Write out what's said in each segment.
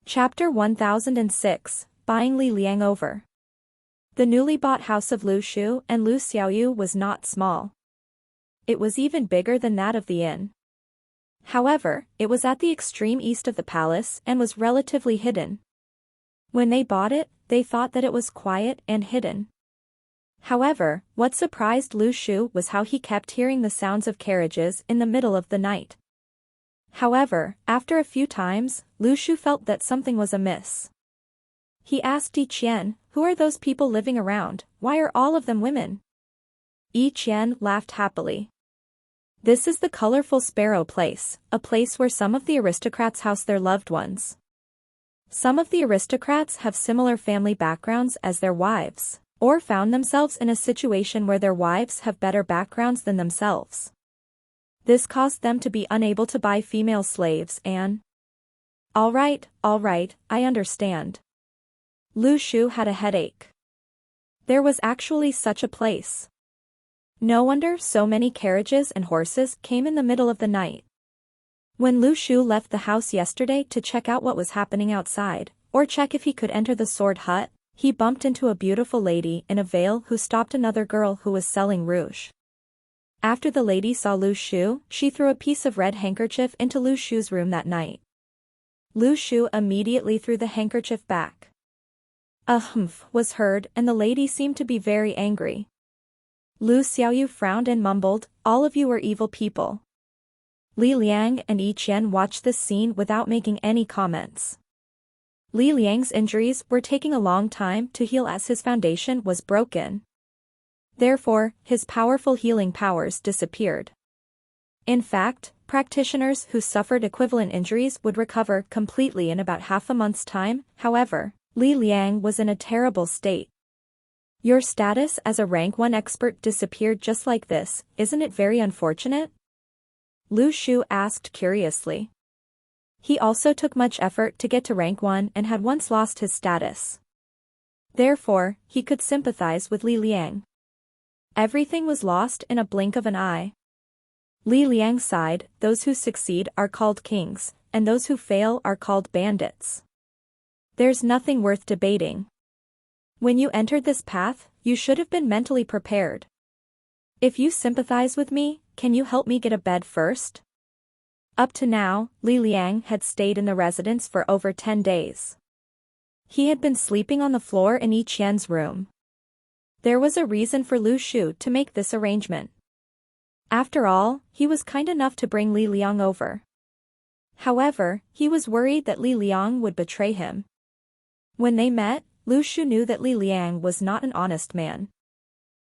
Chapter 1006, Buying Li Liang Over. The newly bought house of Lu Shu and Lu Xiaoyu was not small. It was even bigger than that of the inn. However, it was at the extreme east of the palace and was relatively hidden. When they bought it, they thought that it was quiet and hidden. However, what surprised Lu Shu was how he kept hearing the sounds of carriages in the middle of the night. However, after a few times, Lu Shu felt that something was amiss. He asked Yi Qian, "Who are those people living around? Why are all of them women?" Yi Qian laughed happily. "This is the colorful sparrow place, a place where some of the aristocrats house their loved ones. Some of the aristocrats have similar family backgrounds as their wives, or found themselves in a situation where their wives have better backgrounds than themselves. This caused them to be unable to buy female slaves and—" All right, I understand." Lu Shu had a headache. There was actually such a place. No wonder so many carriages and horses came in the middle of the night. When Lu Shu left the house yesterday to check out what was happening outside, or check if he could enter the sword hut, he bumped into a beautiful lady in a veil who stopped another girl who was selling rouge. After the lady saw Lu Shu, she threw a piece of red handkerchief into Lu Shu's room that night. Lu Shu immediately threw the handkerchief back. A humph was heard and the lady seemed to be very angry. Lu Xiaoyu frowned and mumbled, "All of you are evil people." Li Liang and Yi Qian watched this scene without making any comments. Li Liang's injuries were taking a long time to heal as his foundation was broken. Therefore, his powerful healing powers disappeared. In fact, practitioners who suffered equivalent injuries would recover completely in about half a month's time. However, Li Liang was in a terrible state. "Your status as a rank 1 expert disappeared just like this, isn't it very unfortunate?" Lu Shu asked curiously. He also took much effort to get to rank 1 and had once lost his status. Therefore, he could sympathize with Li Liang. Everything was lost in a blink of an eye. Li Liang sighed, "Those who succeed are called kings, and those who fail are called bandits. There's nothing worth debating. When you entered this path, you should have been mentally prepared. If you sympathize with me, can you help me get a bed first?" Up to now, Li Liang had stayed in the residence for over 10 days. He had been sleeping on the floor in Yi Qian's room. There was a reason for Lu Shu to make this arrangement. After all, he was kind enough to bring Li Liang over. However, he was worried that Li Liang would betray him. When they met, Lu Shu knew that Li Liang was not an honest man.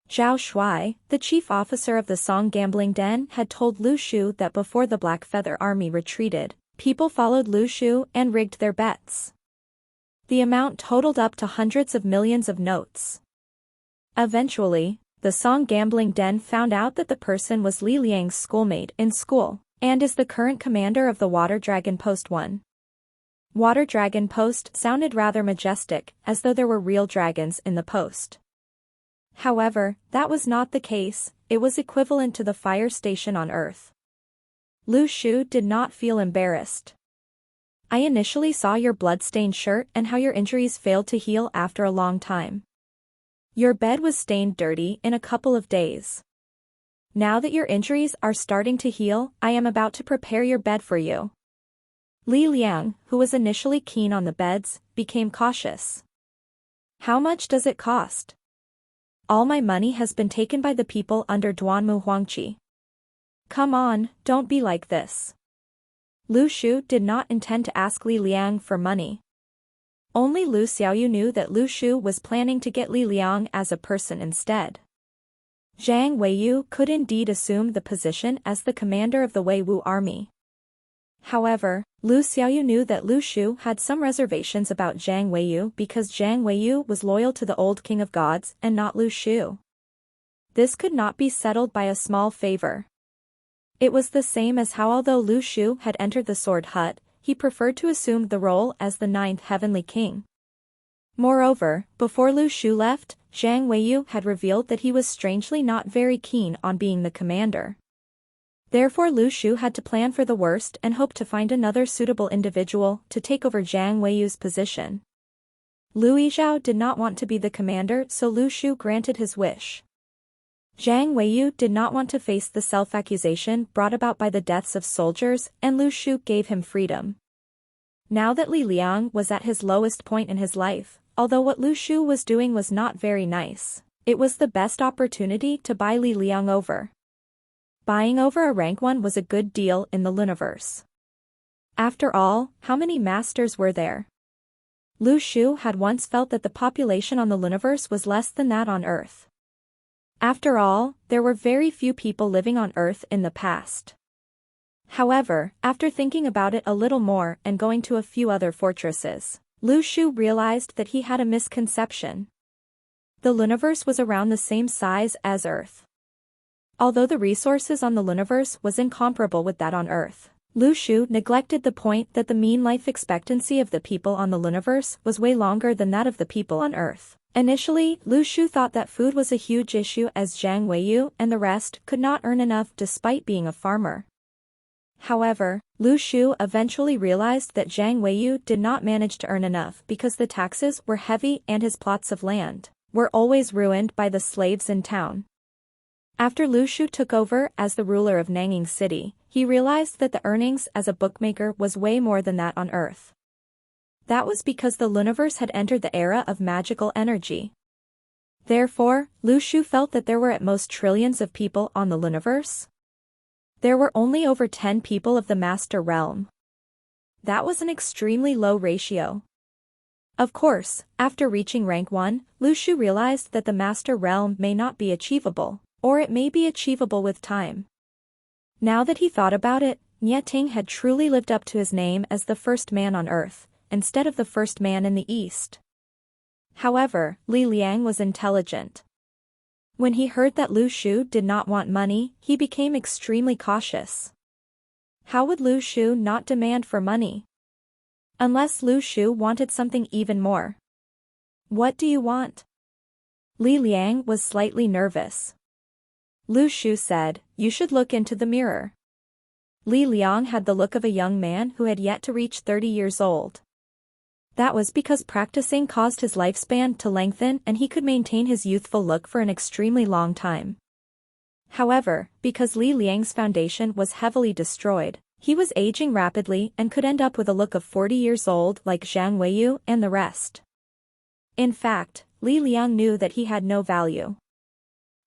Zhao Shuai, the chief officer of the Song gambling den, had told Lu Shu that before the Black Feather Army retreated, people followed Lu Shu and rigged their bets. The amount totaled up to hundreds of millions of notes. Eventually, the Song gambling den found out that the person was Li Liang's schoolmate in school, and is the current commander of the Water Dragon Post 1. Water Dragon Post sounded rather majestic, as though there were real dragons in the post. However, that was not the case, it was equivalent to the fire station on Earth. Lu Shu did not feel embarrassed. "I initially saw your blood-stained shirt and how your injuries failed to heal after a long time. Your bed was stained dirty in a couple of days. Now that your injuries are starting to heal, I am about to prepare your bed for you." Li Liang, who was initially keen on the beds, became cautious. "How much does it cost?" "All my money has been taken by the people under Duanmu Huangqi." "Come on, don't be like this." Lu Shu did not intend to ask Li Liang for money. Only Lu Xiaoyu knew that Lu Shu was planning to get Li Liang as a person instead. Zhang Weiyu could indeed assume the position as the commander of the Weiwu army. However, Lu Xiaoyu knew that Lu Shu had some reservations about Zhang Weiyu because Zhang Weiyu was loyal to the old king of gods and not Lu Shu. This could not be settled by a small favor. It was the same as how although Lu Shu had entered the sword hut, he preferred to assume the role as the 9th heavenly king. Moreover, before Lu Shu left, Zhang Weiyu had revealed that he was strangely not very keen on being the commander. Therefore Lu Shu had to plan for the worst and hope to find another suitable individual to take over Zhang Weiyu's position. Lu Yizhao did not want to be the commander, so Lu Shu granted his wish. Zhang Weiyu did not want to face the self-accusation brought about by the deaths of soldiers, and Lu Shu gave him freedom. Now that Li Liang was at his lowest point in his life, although what Lu Shu was doing was not very nice, it was the best opportunity to buy Li Liang over. Buying over a rank 1 was a good deal in the Luniverse. After all, how many masters were there? Lu Shu had once felt that the population on the Luniverse was less than that on Earth. After all, there were very few people living on Earth in the past. However, after thinking about it a little more and going to a few other fortresses, Lu Shu realized that he had a misconception. The Luniverse was around the same size as Earth. Although the resources on the Luniverse was incomparable with that on Earth, Lu Shu neglected the point that the mean life expectancy of the people on the Luniverse was way longer than that of the people on Earth. Initially, Lu Shu thought that food was a huge issue as Zhang Weiyu and the rest could not earn enough despite being a farmer. However, Lu Shu eventually realized that Zhang Weiyu did not manage to earn enough because the taxes were heavy and his plots of land were always ruined by the slaves in town. After Lu Shu took over as the ruler of Nanging City, he realized that the earnings as a bookmaker was way more than that on Earth. That was because the Luniverse had entered the era of magical energy. Therefore, Lu Shu felt that there were at most trillions of people on the Luniverse. There were only over 10 people of the Master Realm. That was an extremely low ratio. Of course, after reaching rank 1, Lu Shu realized that the Master Realm may not be achievable, or it may be achievable with time. Now that he thought about it, Nie Ting had truly lived up to his name as the first man on Earth, instead of the first man in the East. However, Li Liang was intelligent. When he heard that Lu Shu did not want money, he became extremely cautious. How would Lu Shu not demand for money? Unless Lu Shu wanted something even more. What do you want? Li Liang was slightly nervous. Lu Shu said, "You should look into the mirror." Li Liang had the look of a young man who had yet to reach 30 years old. That was because practicing caused his lifespan to lengthen and he could maintain his youthful look for an extremely long time. However, because Li Liang's foundation was heavily destroyed, he was aging rapidly and could end up with a look of 40 years old like Zhang Weiyu and the rest. In fact, Li Liang knew that he had no value.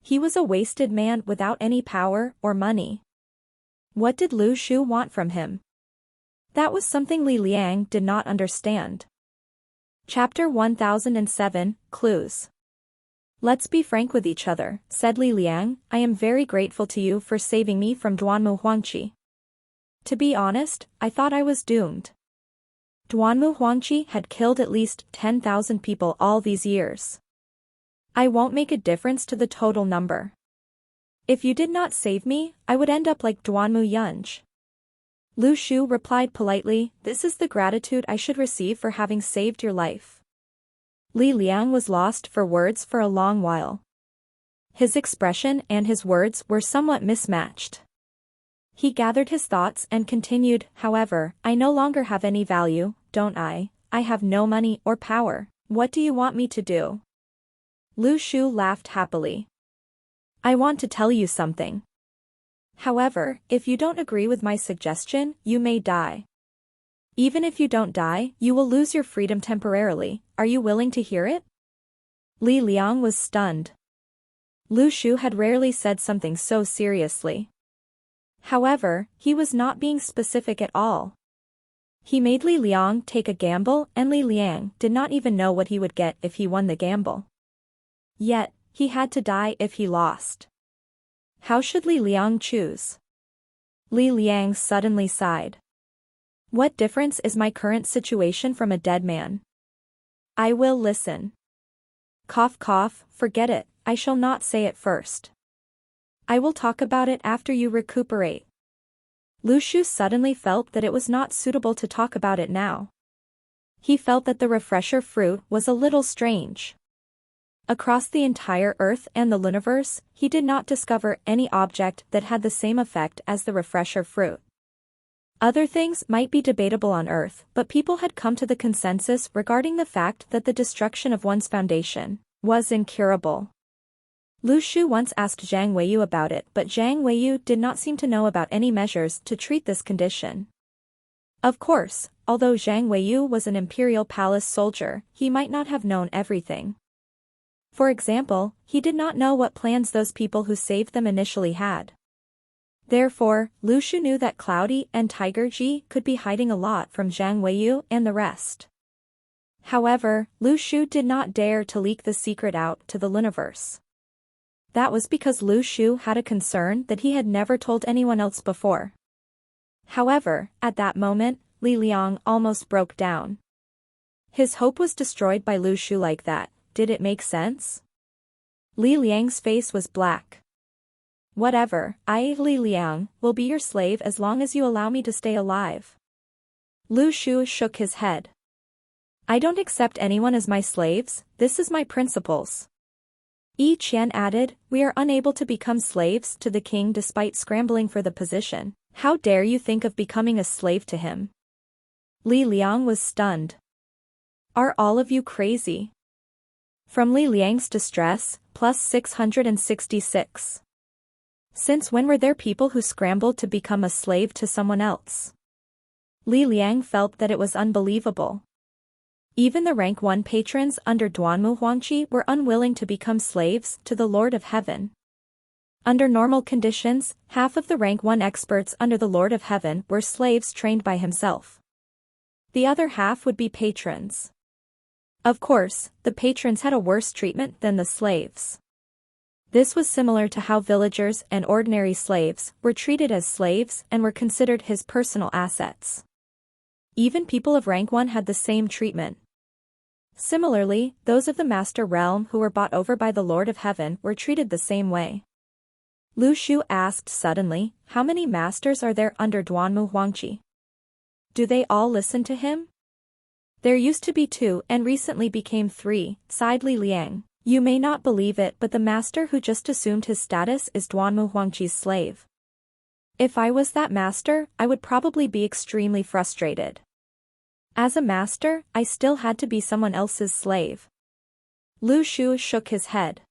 He was a wasted man without any power or money. What did Lu Shu want from him? That was something Li Liang did not understand. Chapter 1007, Clues. "Let's be frank with each other," said Li Liang. "I am very grateful to you for saving me from Duanmu Huangqi. To be honest, I thought I was doomed. Duanmu Huangqi had killed at least 10,000 people all these years. I won't make a difference to the total number. If you did not save me, I would end up like Duanmu Yunj." Lu Shu replied politely, "This is the gratitude I should receive for having saved your life." Li Liang was lost for words for a long while. His expression and his words were somewhat mismatched. He gathered his thoughts and continued, "However, I no longer have any value, don't I? I have no money or power. What do you want me to do?" Lu Shu laughed happily. "I want to tell you something. However, if you don't agree with my suggestion, you may die. Even if you don't die, you will lose your freedom temporarily. Are you willing to hear it?" Li Liang was stunned. Lu Shu had rarely said something so seriously. However, he was not being specific at all. He made Li Liang take a gamble and Li Liang did not even know what he would get if he won the gamble. Yet, he had to die if he lost. How should Li Liang choose? Li Liang suddenly sighed. "What difference is my current situation from a dead man? I will listen." Cough cough, "Forget it, I shall not say it first. I will talk about it after you recuperate." Lu Shu suddenly felt that it was not suitable to talk about it now. He felt that the refresher fruit was a little strange. Across the entire Earth and the universe, he did not discover any object that had the same effect as the refresher fruit. Other things might be debatable on Earth, but people had come to the consensus regarding the fact that the destruction of one's foundation was incurable. Lu Shu once asked Zhang Weiyu about it, but Zhang Weiyu did not seem to know about any measures to treat this condition. Of course, although Zhang Weiyu was an imperial palace soldier, he might not have known everything. For example, he did not know what plans those people who saved them initially had. Therefore, Lu Shu knew that Cloudy and Tiger Ji could be hiding a lot from Zhang Weiyu and the rest. However, Lu Shu did not dare to leak the secret out to the universe. That was because Lu Shu had a concern that he had never told anyone else before. However, at that moment, Li Liang almost broke down. His hope was destroyed by Lu Shu like that. Did it make sense? Li Liang's face was black. Whatever, I, Li Liang, will be your slave as long as you allow me to stay alive. Lu Shu shook his head. I don't accept anyone as my slaves, this is my principles. Yi Qian added, we are unable to become slaves to the king despite scrambling for the position. How dare you think of becoming a slave to him? Li Liang was stunned. Are all of you crazy? From Li Liang's distress, plus 666. Since when were there people who scrambled to become a slave to someone else? Li Liang felt that it was unbelievable. Even the rank 1 patrons under Duanmu Huangqi were unwilling to become slaves to the Lord of Heaven. Under normal conditions, half of the rank 1 experts under the Lord of Heaven were slaves trained by himself. The other half would be patrons. Of course, the patrons had a worse treatment than the slaves. This was similar to how villagers and ordinary slaves were treated as slaves and were considered his personal assets. Even people of rank 1 had the same treatment. Similarly, those of the Master Realm who were bought over by the Lord of Heaven were treated the same way. Lu Shu asked suddenly, how many masters are there under Duanmu Huangqi? Do they all listen to him? There used to be 2 and recently became 3, sighed Li Liang. You may not believe it, but the master who just assumed his status is Duanmu Huangqi's slave. If I was that master, I would probably be extremely frustrated. As a master, I still had to be someone else's slave. Lu Shu shook his head.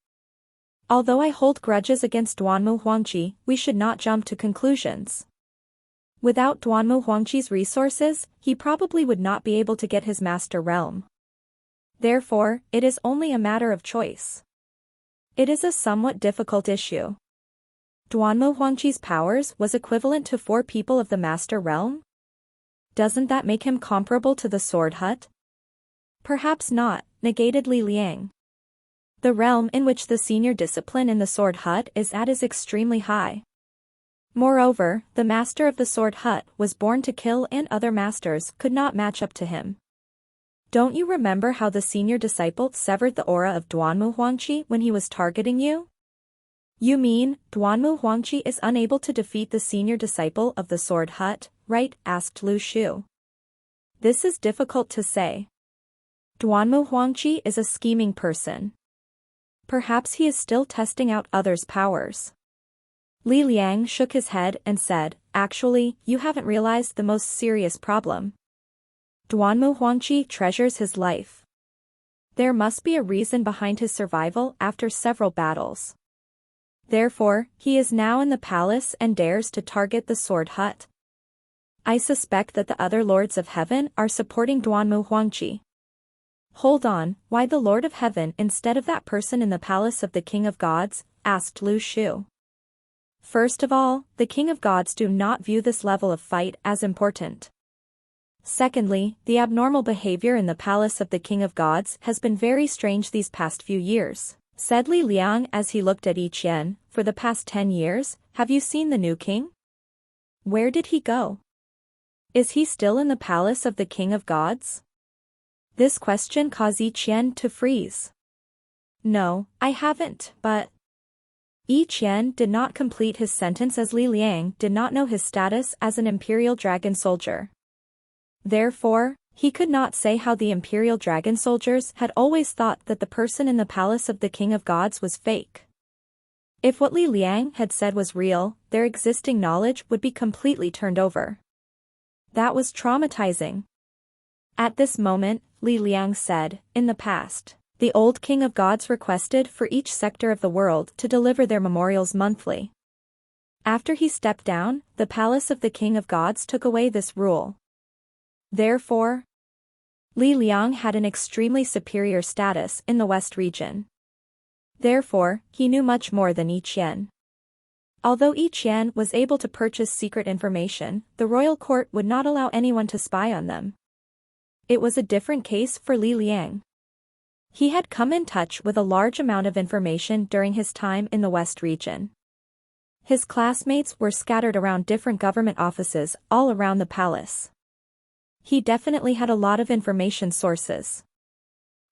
Although I hold grudges against Duanmu Huangqi, we should not jump to conclusions. Without Duanmu Huangqi's resources, he probably would not be able to get his master realm. Therefore, it is only a matter of choice. It is a somewhat difficult issue. Duanmu Huangqi's powers was equivalent to 4 people of the master realm? Doesn't that make him comparable to the sword hut? Perhaps not, negated Li Liang. The realm in which the senior discipline in the sword hut is at is extremely high. Moreover, the master of the sword hut was born to kill and other masters could not match up to him. Don't you remember how the senior disciple severed the aura of Duanmu Huangqi when he was targeting you? You mean, Duanmu Huangqi is unable to defeat the senior disciple of the sword hut, right? Asked Lu Shu. This is difficult to say. Duanmu Huangqi is a scheming person. Perhaps he is still testing out others' powers. Li Liang shook his head and said, actually, you haven't realized the most serious problem. Duanmu Huangqi treasures his life. There must be a reason behind his survival after several battles. Therefore, he is now in the palace and dares to target the sword hut. I suspect that the other lords of heaven are supporting Duanmu Huangqi. Hold on, why the Lord of Heaven instead of that person in the palace of the King of Gods? Asked Lu Shu. First of all, the King of Gods do not view this level of fight as important. Secondly, the abnormal behavior in the palace of the King of Gods has been very strange these past few years, said Li Liang as he looked at Yi Qian. For the past 10 years, have you seen the new king? Where did he go? Is he still in the palace of the King of Gods? This question caused Yi Qian to freeze. No, I haven't, but... Yi Qian did not complete his sentence as Li Liang did not know his status as an imperial dragon soldier. Therefore, He could not say how the Imperial Dragon soldiers had always thought that the person in the palace of the King of Gods was fake. If what Li Liang had said was real, their existing knowledge would be completely turned over. That was traumatizing. At this moment, Li Liang said, in the past, the old King of Gods requested for each sector of the world to deliver their memorials monthly. After he stepped down, the palace of the King of Gods took away this rule. Therefore, Li Liang had an extremely superior status in the West region. Therefore, he knew much more than Yi Qian. Although Yi Qian was able to purchase secret information, the royal court would not allow anyone to spy on them. It was a different case for Li Liang. He had come in touch with a large amount of information during his time in the West region. His classmates were scattered around different government offices all around the palace. He definitely had a lot of information sources.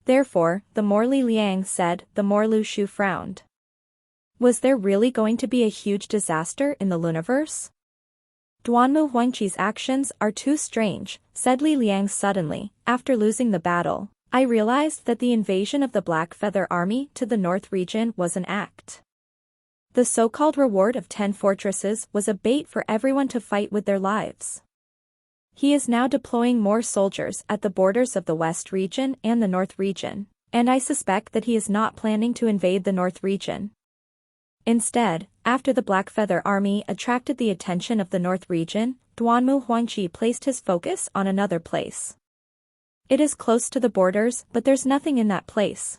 Therefore, the more Li Liang said, the more Lu Shu frowned. Was there really going to be a huge disaster in the Luniverse? Duanmu Huangqi's actions are too strange, said Li Liang suddenly. After losing the battle, I realized that the invasion of the Black Feather Army to the North region was an act. The so-called reward of 10 fortresses was a bait for everyone to fight with their lives. He is now deploying more soldiers at the borders of the West region and the North region, and I suspect that he is not planning to invade the North region. Instead, after the Black Feather Army attracted the attention of the North region, Duanmu Huangqi placed his focus on another place. It is close to the borders, but there's nothing in that place.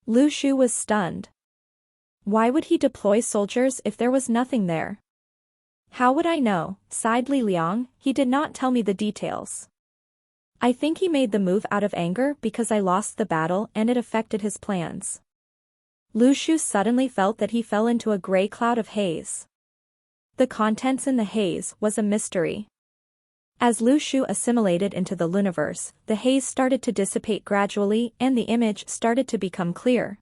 Lu Shu was stunned. Why would he deploy soldiers if there was nothing there? How would I know, sighed Li Liang, he did not tell me the details. I think he made the move out of anger because I lost the battle and it affected his plans. Lu Shu suddenly felt that he fell into a gray cloud of haze. The contents in the haze was a mystery. As Lu Shu assimilated into the Luniverse, the haze started to dissipate gradually and the image started to become clear.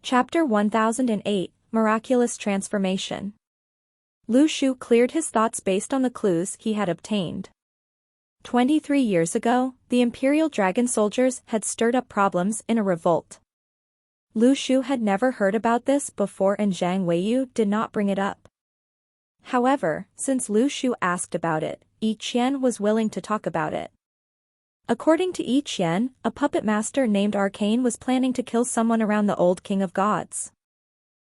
Chapter 1008, Miraculous Transformation. Lu Shu cleared his thoughts based on the clues he had obtained. 23 years ago, the Imperial Dragon soldiers had stirred up problems in a revolt. Lu Shu had never heard about this before and Zhang Weiyu did not bring it up. However, since Lu Shu asked about it, Yi Qian was willing to talk about it. According to Yi Qian, a puppet master named Arcane was planning to kill someone around the old King of Gods.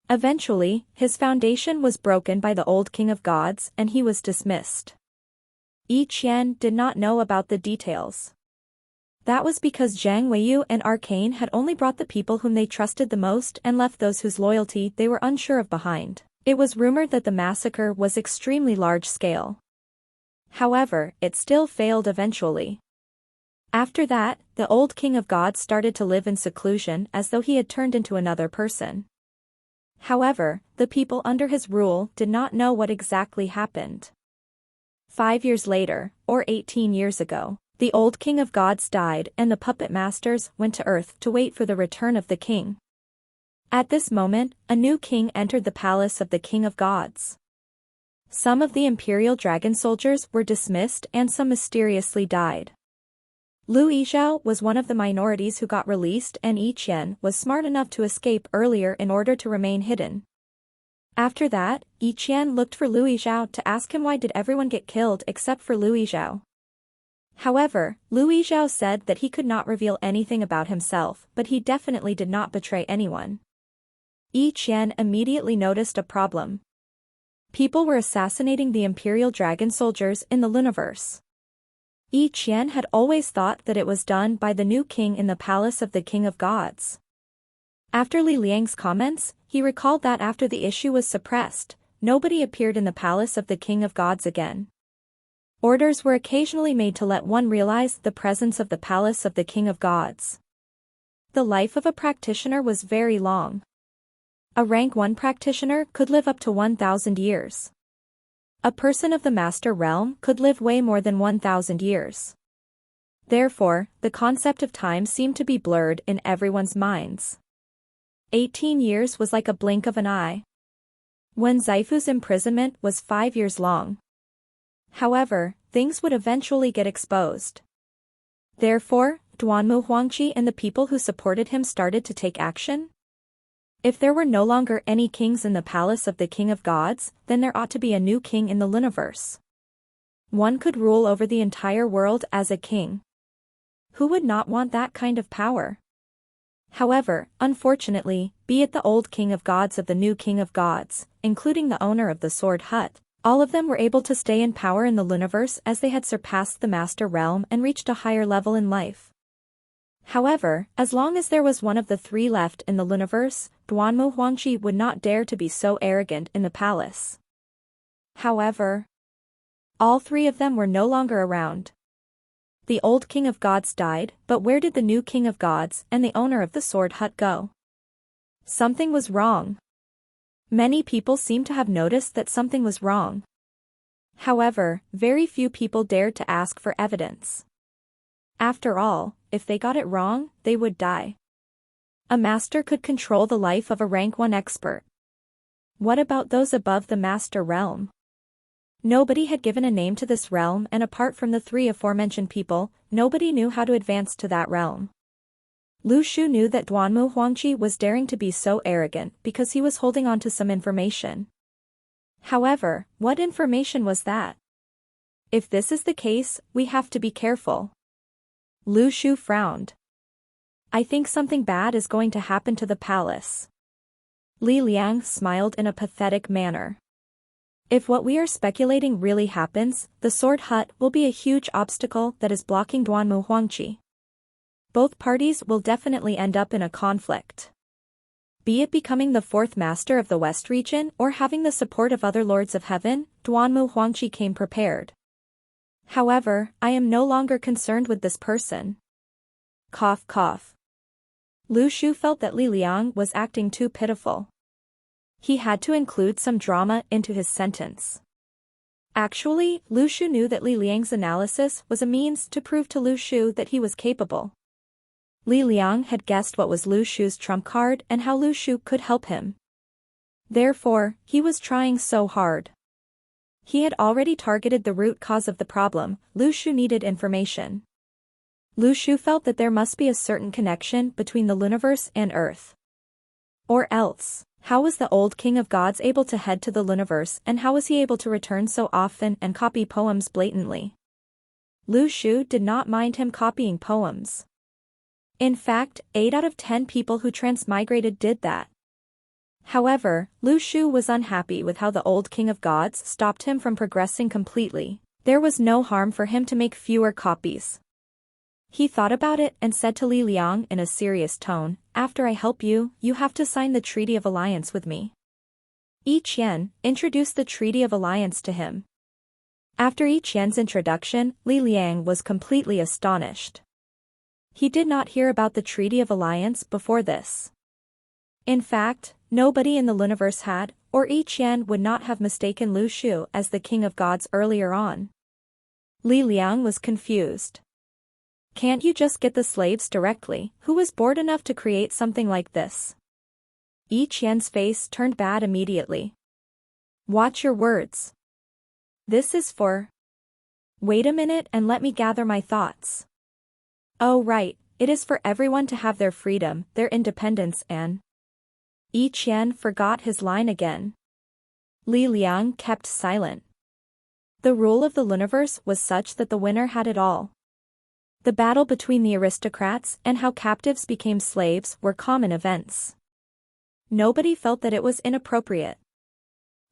Eventually, his foundation was broken by the old King of Gods and he was dismissed. Yi Qian did not know about the details. That was because Zhang Weiyu and Arcane had only brought the people whom they trusted the most and left those whose loyalty they were unsure of behind. It was rumored that the massacre was extremely large-scale. However, it still failed eventually. After that, the old King of Gods started to live in seclusion as though he had turned into another person. However, the people under his rule did not know what exactly happened. 5 years later, or 18 years ago, the old King of Gods died and the puppet masters went to Earth to wait for the return of the king. At this moment, a new king entered the palace of the King of Gods. Some of the Imperial Dragon soldiers were dismissed and some mysteriously died. Lu Yizhao was one of the minorities who got released and Yi Qian was smart enough to escape earlier in order to remain hidden. After that, Yi Qian looked for Lu Yizhao to ask him why did everyone get killed except for Lu Yizhao. However, Lu Yizhao said that he could not reveal anything about himself, but he definitely did not betray anyone. Yi Qian immediately noticed a problem. People were assassinating the Imperial Dragon soldiers in the Luniverse. Yi Qian had always thought that it was done by the new king in the palace of the King of Gods. After Li Liang's comments, he recalled that after the issue was suppressed, nobody appeared in the palace of the King of Gods again. Orders were occasionally made to let one realize the presence of the palace of the King of Gods. The life of a practitioner was very long. A rank 1 practitioner could live up to 1,000 years. A person of the Master Realm could live way more than 1,000 years. Therefore, the concept of time seemed to be blurred in everyone's minds. 18 years was like a blink of an eye. When Zaifu's imprisonment was 5 years long. However, things would eventually get exposed. Therefore, Duanmu Huangqi and the people who supported him started to take action. If there were no longer any kings in the palace of the King of Gods, then there ought to be a new king in the universe. One could rule over the entire world as a king. Who would not want that kind of power? However, unfortunately, be it the old King of Gods of the new King of Gods, including the owner of the Sword Hut, all of them were able to stay in power in the universe as they had surpassed the Master Realm and reached a higher level in life. However, as long as there was one of the three left in the universe, Duanmu Huangqi would not dare to be so arrogant in the palace. However, all three of them were no longer around. The old King of Gods died, but where did the new King of Gods and the owner of the Sword Hut go? Something was wrong. Many people seemed to have noticed that something was wrong. However, very few people dared to ask for evidence. After all, if they got it wrong, they would die. A master could control the life of a rank 1 expert. What about those above the Master Realm? Nobody had given a name to this realm, and apart from the three aforementioned people, nobody knew how to advance to that realm. Lu Shu knew that Duanmu Huangqi was daring to be so arrogant because he was holding on to some information. However, what information was that? If this is the case, we have to be careful. Lu Shu frowned. I think something bad is going to happen to the palace. Li Liang smiled in a pathetic manner. If what we are speculating really happens, the Sword Hut will be a huge obstacle that is blocking Duanmu Huangqi. Both parties will definitely end up in a conflict. Be it becoming the fourth master of the West region or having the support of other lords of heaven, Duanmu Huangqi came prepared. However, I am no longer concerned with this person. Cough cough. Lu Shu felt that Li Liang was acting too pitiful. He had to include some drama into his sentence. Actually, Lu Shu knew that Li Liang's analysis was a means to prove to Lu Shu that he was capable. Li Liang had guessed what was Lu Shu's trump card and how Lu Shu could help him. Therefore, he was trying so hard. He had already targeted the root cause of the problem. Lu Shu needed information. Lu Shu felt that there must be a certain connection between the universe and Earth. Or else, how was the old King of Gods able to head to the universe, and how was he able to return so often and copy poems blatantly? Lu Shu did not mind him copying poems. In fact, 8 out of 10 people who transmigrated did that. However, Lu Shu was unhappy with how the old King of Gods stopped him from progressing completely. There was no harm for him to make fewer copies. He thought about it and said to Li Liang in a serious tone, "After I help you, you have to sign the Treaty of Alliance with me." Yi Qian introduced the Treaty of Alliance to him. After Yi Qian's introduction, Li Liang was completely astonished. He did not hear about the Treaty of Alliance before this. In fact, nobody in the universe had, or Yi Qian would not have mistaken Lu Shu as the King of Gods earlier on. Li Liang was confused. Can't you just get the slaves directly? Who was bored enough to create something like this? Yi Qian's face turned bad immediately. Watch your words. This is for... Wait a minute and let me gather my thoughts. Oh right, it is for everyone to have their freedom, their independence and... Yi Qian forgot his line again. Li Liang kept silent. The rule of the universe was such that the winner had it all. The battle between the aristocrats and how captives became slaves were common events. Nobody felt that it was inappropriate.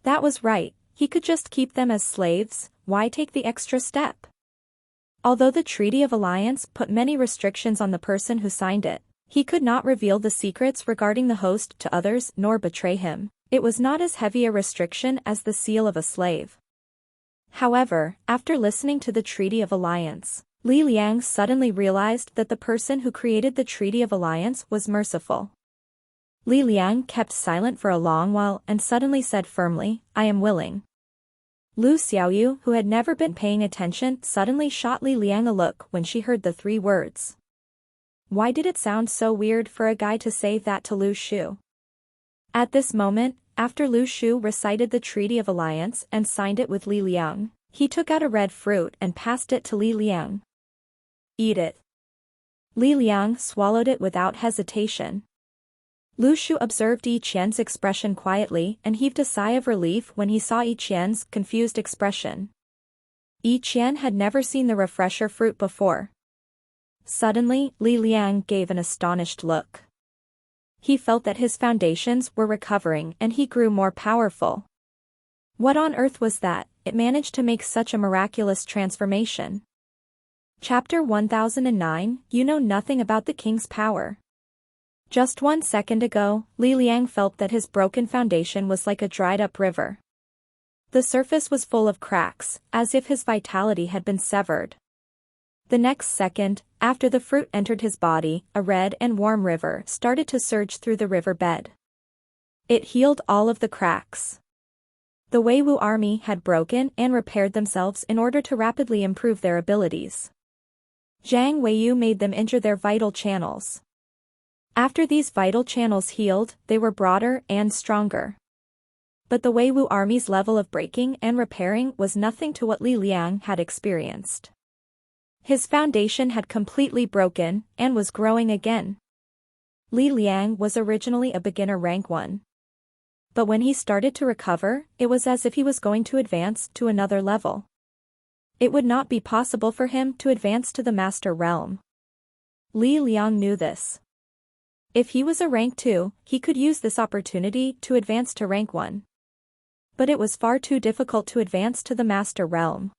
That was right, he could just keep them as slaves, why take the extra step? Although the Treaty of Alliance put many restrictions on the person who signed it, he could not reveal the secrets regarding the host to others nor betray him. It was not as heavy a restriction as the seal of a slave. However, after listening to the Treaty of Alliance, Li Liang suddenly realized that the person who created the Treaty of Alliance was merciful. Li Liang kept silent for a long while and suddenly said firmly, "I am willing." Lu Xiaoyu, who had never been paying attention, suddenly shot Li Liang a look when she heard the 3 words. Why did it sound so weird for a guy to say that to Lu Shu? At this moment, after Lu Shu recited the Treaty of Alliance and signed it with Li Liang, he took out a red fruit and passed it to Li Liang. "Eat it." Li Liang swallowed it without hesitation. Lu Shu observed Yi Qian's expression quietly and heaved a sigh of relief when he saw Yi Qian's confused expression. Yi Qian had never seen the refresher fruit before. Suddenly, Li Liang gave an astonished look. He felt that his foundations were recovering and he grew more powerful. What on earth was that? It managed to make such a miraculous transformation. Chapter 1009, You know nothing about the king's power. Just 1 second ago, Li Liang felt that his broken foundation was like a dried-up river. The surface was full of cracks, as if his vitality had been severed. The next second, after the fruit entered his body, a red and warm river started to surge through the river bed. It healed all of the cracks. The Weiwu army had broken and repaired themselves in order to rapidly improve their abilities. Zhang Weiyu made them injure their vital channels. After these vital channels healed, they were broader and stronger. But the Weiwu army's level of breaking and repairing was nothing to what Li Liang had experienced. His foundation had completely broken and was growing again. Li Liang was originally a beginner rank 1. But when he started to recover, it was as if he was going to advance to another level. It would not be possible for him to advance to the master realm. Li Liang knew this. If he was a rank 2, he could use this opportunity to advance to rank 1. But it was far too difficult to advance to the master realm.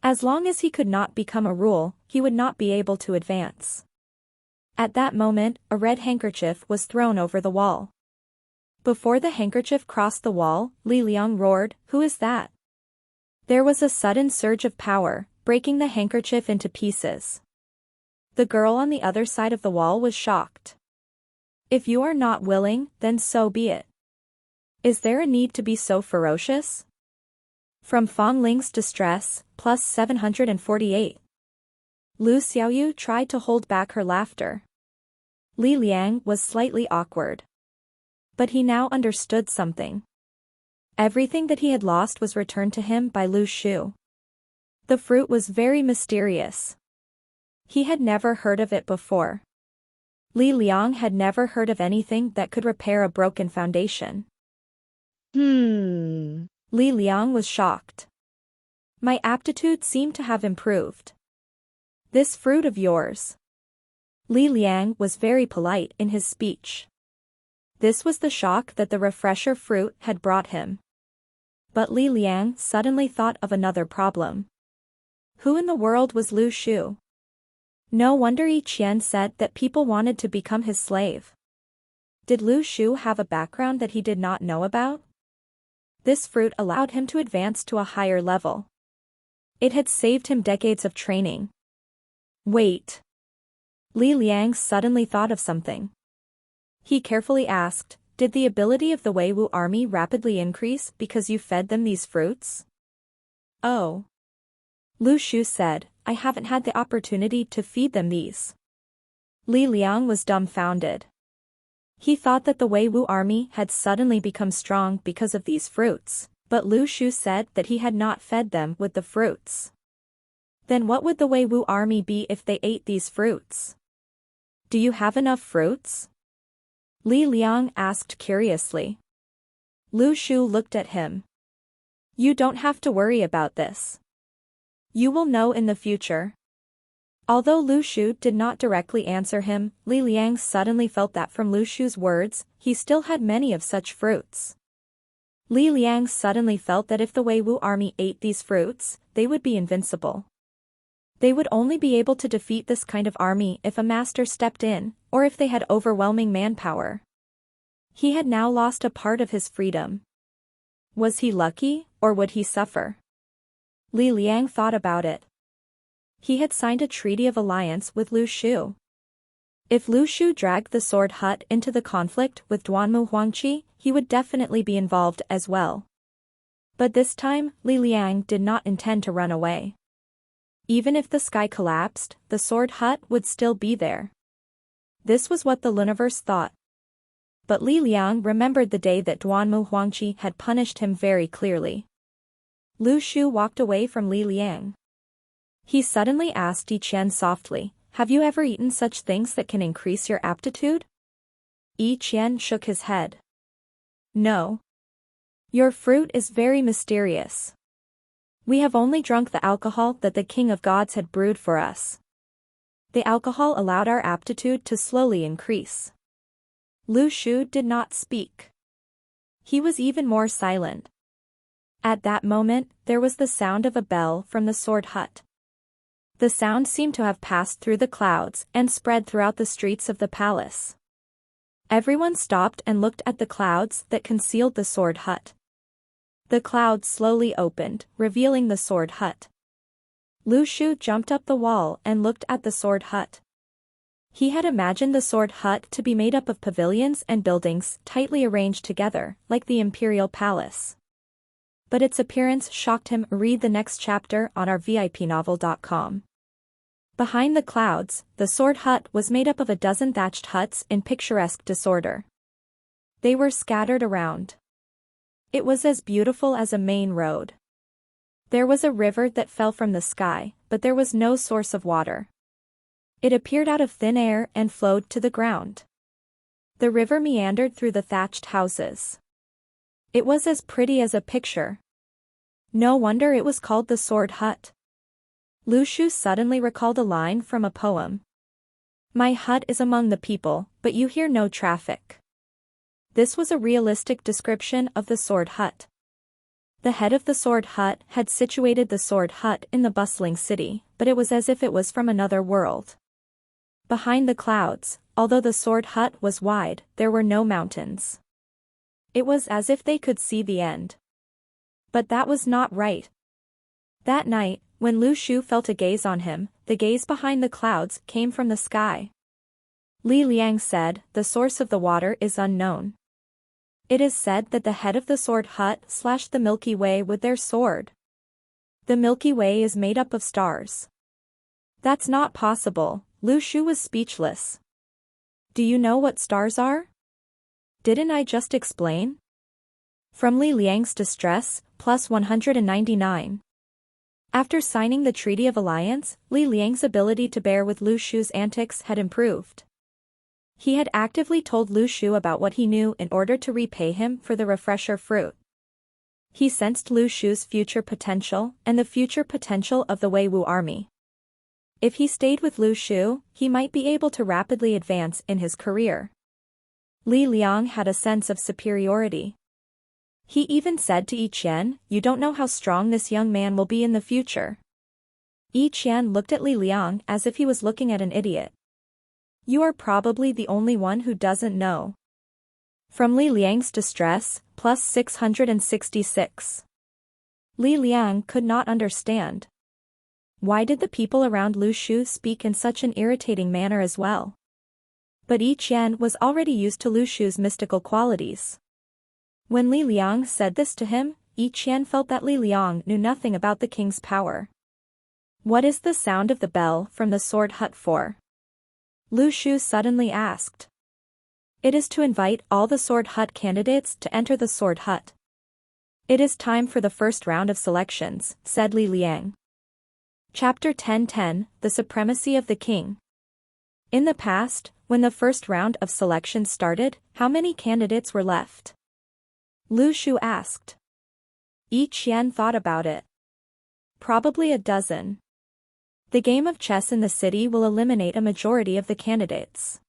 As long as he could not become a rule, he would not be able to advance. At that moment, a red handkerchief was thrown over the wall. Before the handkerchief crossed the wall, Li Liang roared, "Who is that?" There was a sudden surge of power, breaking the handkerchief into pieces. The girl on the other side of the wall was shocked. "If you are not willing, then so be it. Is there a need to be so ferocious?" From Fong Ling's distress, plus 748. Lu Xiaoyu tried to hold back her laughter. Li Liang was slightly awkward. But he now understood something. Everything that he had lost was returned to him by Lu Shu. The fruit was very mysterious. He had never heard of it before. Li Liang had never heard of anything that could repair a broken foundation. Li Liang was shocked. My aptitude seemed to have improved. This fruit of yours. Li Liang was very polite in his speech. This was the shock that the refresher fruit had brought him. But Li Liang suddenly thought of another problem. Who in the world was Lu Shu? No wonder Yi Qian said that people wanted to become his slave. Did Lu Shu have a background that he did not know about? This fruit allowed him to advance to a higher level. It had saved him decades of training. Wait. Li Liang suddenly thought of something. He carefully asked, "Did the ability of the Weiwu army rapidly increase because you fed them these fruits?" "Oh." Lu Shu said, "I haven't had the opportunity to feed them these." Li Liang was dumbfounded. He thought that the Weiwu army had suddenly become strong because of these fruits, but Lu Shu said that he had not fed them with the fruits. Then what would the Weiwu army be if they ate these fruits? "Do you have enough fruits?" Li Liang asked curiously. Lu Shu looked at him. "You don't have to worry about this. You will know in the future." Although Lu Shu did not directly answer him, Li Liang suddenly felt that from Lu Shu's words, he still had many of such fruits. Li Liang suddenly felt that if the Weiwu army ate these fruits, they would be invincible. They would only be able to defeat this kind of army if a master stepped in, or if they had overwhelming manpower. He had now lost a part of his freedom. Was he lucky, or would he suffer? Li Liang thought about it. He had signed a treaty of alliance with Lu Shu. If Lu Shu dragged the sword hut into the conflict with Duanmu Huangqi, he would definitely be involved as well. But this time, Li Liang did not intend to run away. Even if the sky collapsed, the sword hut would still be there. This was what the Luniverse thought. But Li Liang remembered the day that Duanmu Huangqi had punished him very clearly. Lu Shu walked away from Li Liang. He suddenly asked Yi Qian softly, have you ever eaten such things that can increase your aptitude? Yi Qian shook his head. No. Your fruit is very mysterious. We have only drunk the alcohol that the King of Gods had brewed for us. The alcohol allowed our aptitude to slowly increase. Lu Shu did not speak. He was even more silent. At that moment, there was the sound of a bell from the sword hut. The sound seemed to have passed through the clouds and spread throughout the streets of the palace. Everyone stopped and looked at the clouds that concealed the sword hut. The clouds slowly opened, revealing the sword hut. Lu Shu jumped up the wall and looked at the sword hut. He had imagined the sword hut to be made up of pavilions and buildings tightly arranged together, like the imperial palace. But its appearance shocked him. Read the next chapter on our VIPnovel.com. Behind the clouds, the sword hut was made up of a dozen thatched huts in picturesque disorder. They were scattered around. It was as beautiful as a main road. There was a river that fell from the sky, but there was no source of water. It appeared out of thin air and flowed to the ground. The river meandered through the thatched houses. It was as pretty as a picture. No wonder it was called the Sword Hut. Lu Shu suddenly recalled a line from a poem. My hut is among the people, but you hear no traffic. This was a realistic description of the sword hut. The head of the sword hut had situated the sword hut in the bustling city, but it was as if it was from another world. Behind the clouds, although the sword hut was wide, there were no mountains. It was as if they could see the end. But that was not right. That night, when Lu Shu felt a gaze on him, the gaze behind the clouds came from the sky. Li Liang said, the source of the water is unknown. It is said that the head of the sword hut slashed the Milky Way with their sword. The Milky Way is made up of stars. That's not possible. Lu Shu was speechless. Do you know what stars are? Didn't I just explain? From Li Liang's distress, plus 199. After signing the Treaty of Alliance, Li Liang's ability to bear with Lu Shu's antics had improved. He had actively told Lu Shu about what he knew in order to repay him for the refresher fruit. He sensed Lu Shu's future potential and the future potential of the Wei Wu army. If he stayed with Lu Shu, he might be able to rapidly advance in his career. Li Liang had a sense of superiority. He even said to Yi Qian, you don't know how strong this young man will be in the future. Yi Qian looked at Li Liang as if he was looking at an idiot. You are probably the only one who doesn't know. From Li Liang's distress, plus 666. Li Liang could not understand. Why did the people around Lu Shu speak in such an irritating manner as well? But Yi Qian was already used to Lu Shu's mystical qualities. When Li Liang said this to him, Yi Qian felt that Li Liang knew nothing about the king's power. What is the sound of the bell from the sword hut for? Lu Shu suddenly asked. It is to invite all the sword hut candidates to enter the sword hut. It is time for the first round of selections, said Li Liang. Chapter 1010, The Supremacy of the King. In the past, when the first round of selections started, how many candidates were left? Lu Shu asked. Yi Qian thought about it. Probably a dozen. The game of chess in the city will eliminate a majority of the candidates.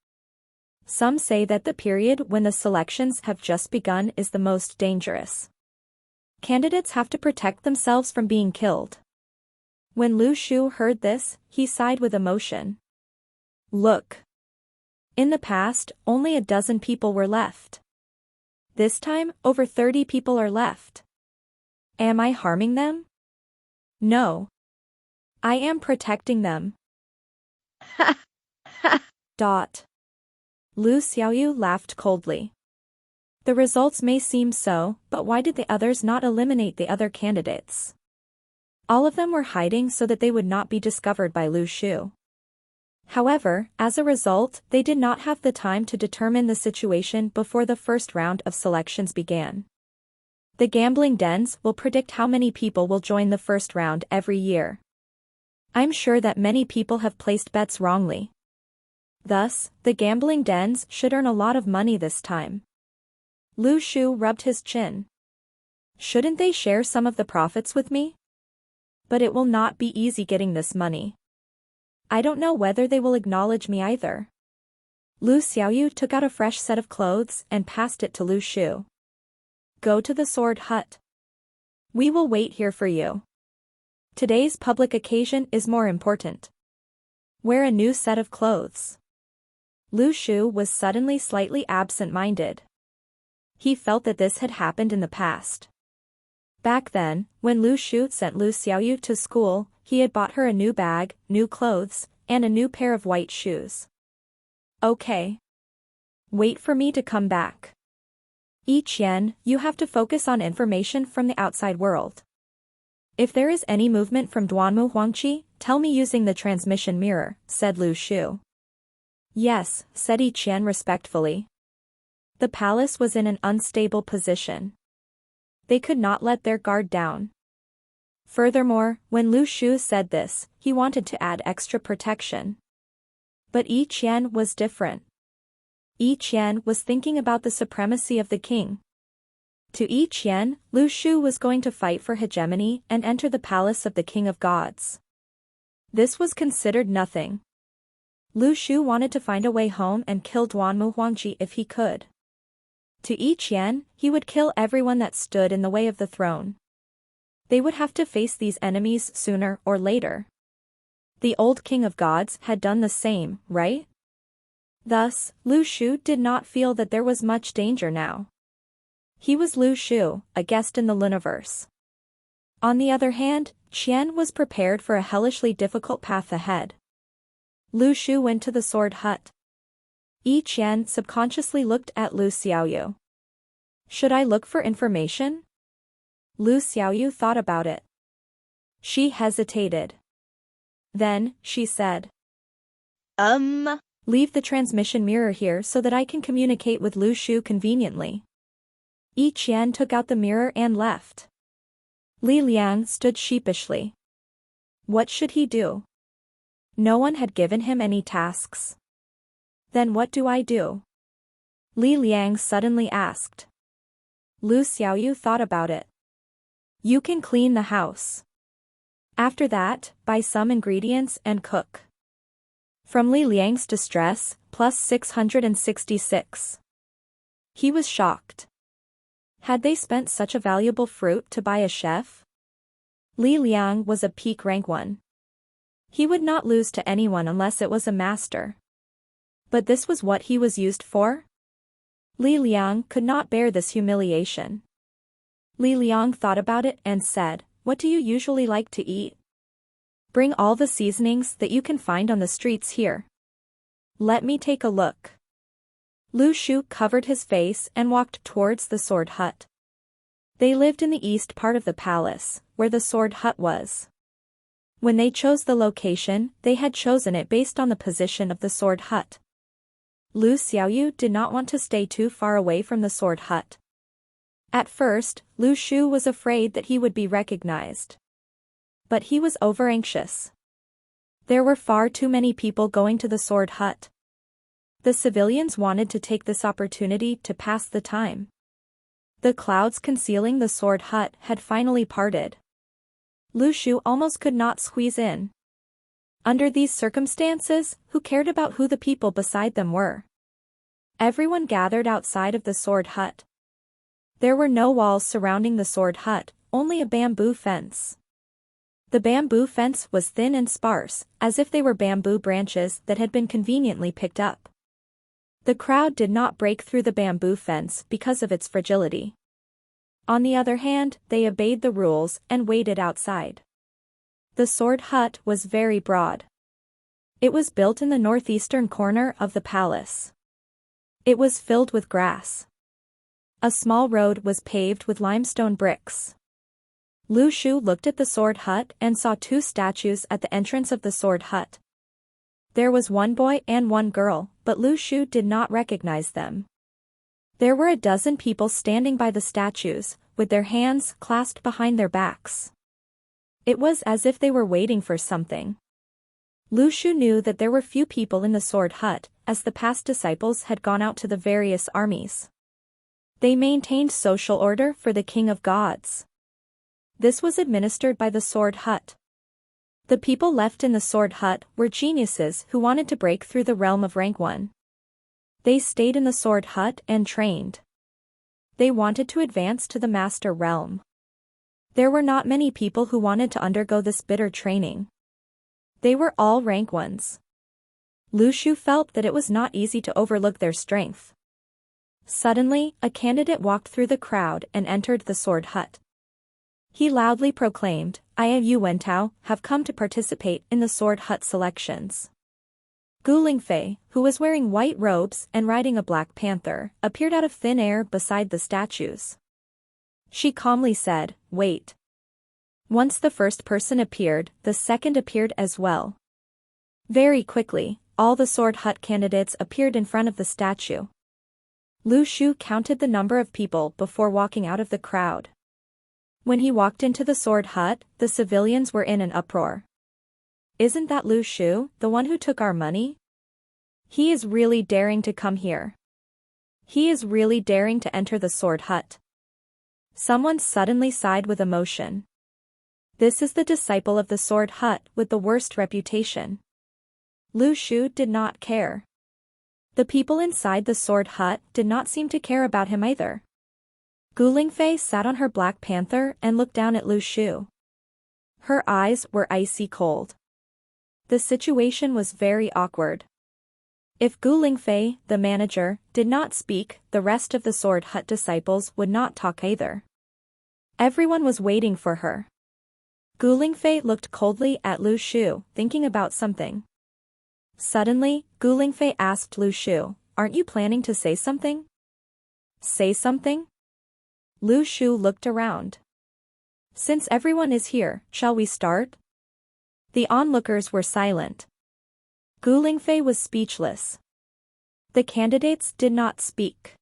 Some say that the period when the selections have just begun is the most dangerous. Candidates have to protect themselves from being killed. When Lu Shu heard this, he sighed with emotion. Look. In the past, only a dozen people were left. This time, over 30 people are left. Am I harming them? No. I am protecting them. Ha! Ha! Dot. Lu Xiaoyu laughed coldly. The results may seem so, but why did the others not eliminate the other candidates? All of them were hiding so that they would not be discovered by Lu Shu. However, as a result, they did not have the time to determine the situation before the first round of selections began. The gambling dens will predict how many people will join the first round every year. I'm sure that many people have placed bets wrongly. Thus, the gambling dens should earn a lot of money this time. Lu Shu rubbed his chin. Shouldn't they share some of the profits with me? But it will not be easy getting this money. I don't know whether they will acknowledge me either. Lu Xiaoyu took out a fresh set of clothes and passed it to Lu Shu. Go to the sword hut. We will wait here for you. Today's public occasion is more important. Wear a new set of clothes. Lu Shu was suddenly slightly absent-minded. He felt that this had happened in the past. Back then, when Lu Shu sent Lu Xiaoyu to school, he had bought her a new bag, new clothes, and a new pair of white shoes. Okay. Wait for me to come back. Yi Qian, you have to focus on information from the outside world. If there is any movement from Duanmu Huangqi, tell me using the transmission mirror, said Lu Shu. Yes, said Yi Qian respectfully. The palace was in an unstable position. They could not let their guard down. Furthermore, when Lu Shu said this, he wanted to add extra protection. But Yi Qian was different. Yi Qian was thinking about the supremacy of the king. To Yi Qian, Lu Shu was going to fight for hegemony and enter the palace of the king of gods. This was considered nothing. Lu Shu wanted to find a way home and kill Duanmu Huangqi if he could. To Yi Qian, he would kill everyone that stood in the way of the throne. They would have to face these enemies sooner or later. The old king of gods had done the same, right? Thus, Lu Shu did not feel that there was much danger now. He was Lu Shu, a guest in the Luniverse. On the other hand, Qian was prepared for a hellishly difficult path ahead. Lu Shu went to the sword hut. Yi Qian subconsciously looked at Lu Xiaoyu. Should I look for information? Lu Xiaoyu thought about it. She hesitated. Then, she said. Leave the transmission mirror here so that I can communicate with Lu Shu conveniently. Yi Qian took out the mirror and left. Li Liang stood sheepishly. What should he do? No one had given him any tasks. Then what do I do? Li Liang suddenly asked. Lu Xiaoyu thought about it. You can clean the house. After that, buy some ingredients and cook. From Li Liang's distress, plus 666. He was shocked. Had they spent such a valuable fruit to buy a chef? Li Liang was a peak rank 1. He would not lose to anyone unless it was a master. But this was what he was used for? Li Liang could not bear this humiliation. Li Liang thought about it and said, what do you usually like to eat? Bring all the seasonings that you can find on the streets here. Let me take a look. Lu Shu covered his face and walked towards the sword hut. They lived in the east part of the palace, where the sword hut was. When they chose the location, they had chosen it based on the position of the sword hut. Lu Xiaoyu did not want to stay too far away from the sword hut. At first, Lu Shu was afraid that he would be recognized. But he was over-anxious. There were far too many people going to the sword hut. The civilians wanted to take this opportunity to pass the time. The clouds concealing the sword hut had finally parted. Lu Shu almost could not squeeze in. Under these circumstances, who cared about who the people beside them were? Everyone gathered outside of the sword hut. There were no walls surrounding the sword hut, only a bamboo fence. The bamboo fence was thin and sparse, as if they were bamboo branches that had been conveniently picked up. The crowd did not break through the bamboo fence because of its fragility. On the other hand, they obeyed the rules and waited outside. The sword hut was very broad. It was built in the northeastern corner of the palace. It was filled with grass. A small road was paved with limestone bricks. Lu Shu looked at the sword hut and saw 2 statues at the entrance of the sword hut. There was one boy and one girl, but Lu Shu did not recognize them. There were a dozen people standing by the statues, with their hands clasped behind their backs. It was as if they were waiting for something. Lu Shu knew that there were few people in the sword hut, as the past disciples had gone out to the various armies. They maintained social order for the king of gods. This was administered by the sword hut. The people left in the sword hut were geniuses who wanted to break through the realm of rank 1. They stayed in the sword hut and trained. They wanted to advance to the master realm. There were not many people who wanted to undergo this bitter training. They were all rank 1s. Lu Shu felt that it was not easy to overlook their strength. Suddenly, a candidate walked through the crowd and entered the sword hut. He loudly proclaimed, "I and Yu Wentao have come to participate in the sword hut selections." Gu Lingfei, who was wearing white robes and riding a black panther, appeared out of thin air beside the statues. She calmly said, "Wait." Once the first person appeared, the second appeared as well. Very quickly, all the sword hut candidates appeared in front of the statue. Lu Shu counted the number of people before walking out of the crowd. When he walked into the sword hut, the civilians were in an uproar. "Isn't that Lu Shu, the one who took our money? He is really daring to come here. He is really daring to enter the sword hut." Someone suddenly sighed with emotion. "This is the disciple of the sword hut with the worst reputation." Lu Shu did not care. The people inside the sword hut did not seem to care about him either. Gu Lingfei sat on her black panther and looked down at Lu Shu. Her eyes were icy cold. The situation was very awkward. If Gu Lingfei, the manager, did not speak, the rest of the sword hut disciples would not talk either. Everyone was waiting for her. Gu Lingfei looked coldly at Lu Shu, thinking about something. Suddenly, Gu Lingfei asked Lu Shu, "Aren't you planning to say something?" "Say something?" Lu Shu looked around. "Since everyone is here, shall we start?" The onlookers were silent. Gu Lingfei was speechless. The candidates did not speak.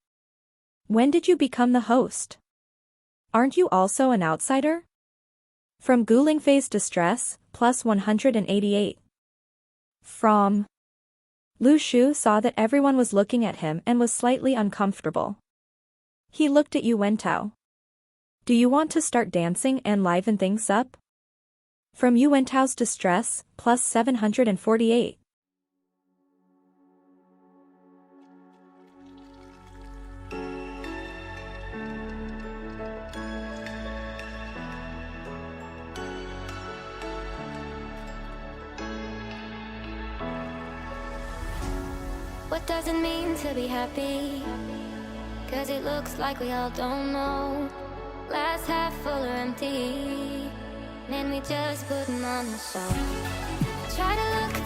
"When did you become the host? Aren't you also an outsider?" From Gu Lingfei's distress, plus 188. From Lu Shu saw that everyone was looking at him and was slightly uncomfortable. He looked at Yu Wentao. "Do you want to start dancing and liven things up?" From Yu Wentao's distress, plus 748. What does it mean to be happy? 'Cause it looks like we all don't know. Glass half full or empty. Man, we just putting on the show. Try to look